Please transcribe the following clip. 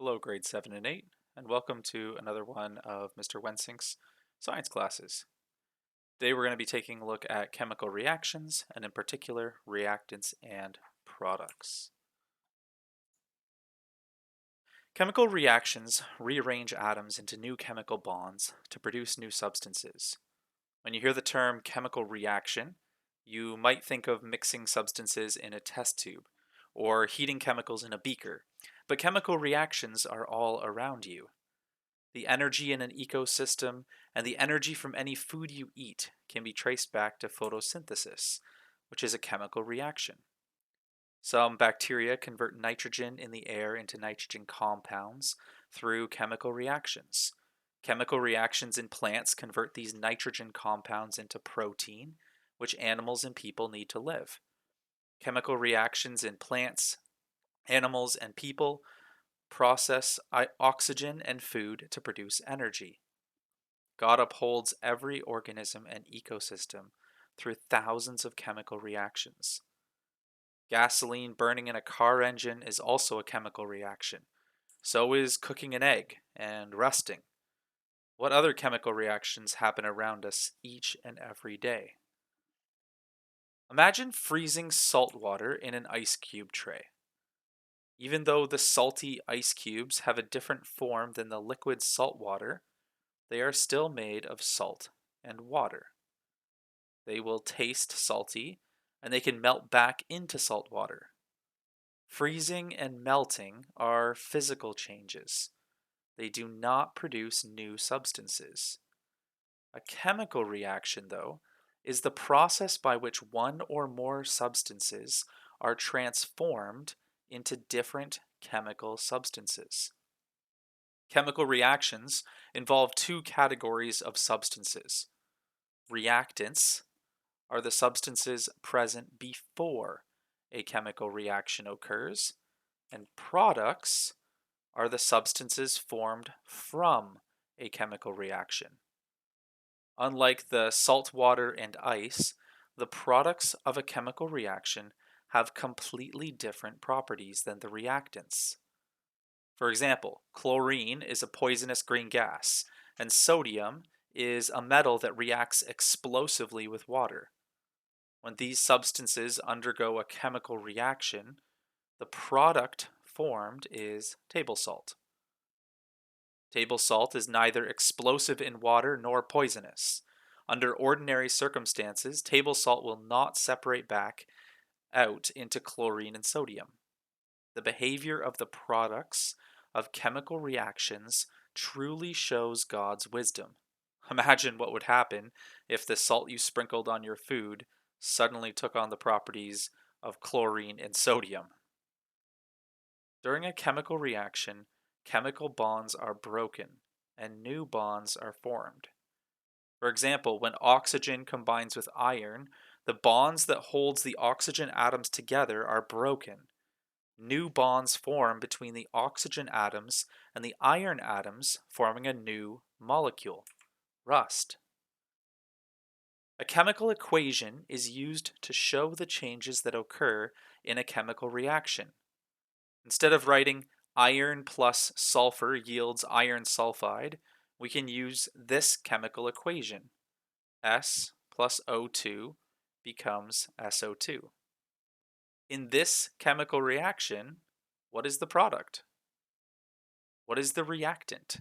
Hello, grade 7 and 8, and welcome to another one of Mr. Wensink's science classes. Today we're going to be taking a look at chemical reactions, and in particular, reactants and products. Chemical reactions rearrange atoms into new chemical bonds to produce new substances. When you hear the term chemical reaction, you might think of mixing substances in a test tube or heating chemicals in a beaker, but chemical reactions are all around you. The energy in an ecosystem and the energy from any food you eat can be traced back to photosynthesis, which is a chemical reaction. Some bacteria convert nitrogen in the air into nitrogen compounds through chemical reactions. Chemical reactions in plants convert these nitrogen compounds into protein, which animals and people need to live. Chemical reactions in plants, animals, and people process oxygen and food to produce energy. God upholds every organism and ecosystem through thousands of chemical reactions. Gasoline burning in a car engine is also a chemical reaction. So is cooking an egg and rusting. What other chemical reactions happen around us each and every day? Imagine freezing salt water in an ice cube tray. Even though the salty ice cubes have a different form than the liquid salt water, they are still made of salt and water. They will taste salty, and they can melt back into salt water. Freezing and melting are physical changes. They do not produce new substances. A chemical reaction, though, is the process by which one or more substances are transformed into different chemical substances. Chemical reactions involve two categories of substances. Reactants are the substances present before a chemical reaction occurs, and products are the substances formed from a chemical reaction. Unlike the salt water and ice, the products of a chemical reaction have completely different properties than the reactants. For example, chlorine is a poisonous green gas, and sodium is a metal that reacts explosively with water. When these substances undergo a chemical reaction, the product formed is table salt. Table salt is neither explosive in water nor poisonous. Under ordinary circumstances, table salt will not separate back out into chlorine and sodium. The behavior of the products of chemical reactions truly shows God's wisdom. Imagine what would happen if the salt you sprinkled on your food suddenly took on the properties of chlorine and sodium. During a chemical reaction, chemical bonds are broken and new bonds are formed. For example, when oxygen combines with iron, the bonds that holds the oxygen atoms together are broken. New bonds form between the oxygen atoms and the iron atoms, forming a new molecule, rust. A chemical equation is used to show the changes that occur in a chemical reaction. Instead of writing iron plus sulfur yields iron sulfide, we can use this chemical equation. S plus O2 becomes SO2. In this chemical reaction, what is the product? What is the reactant?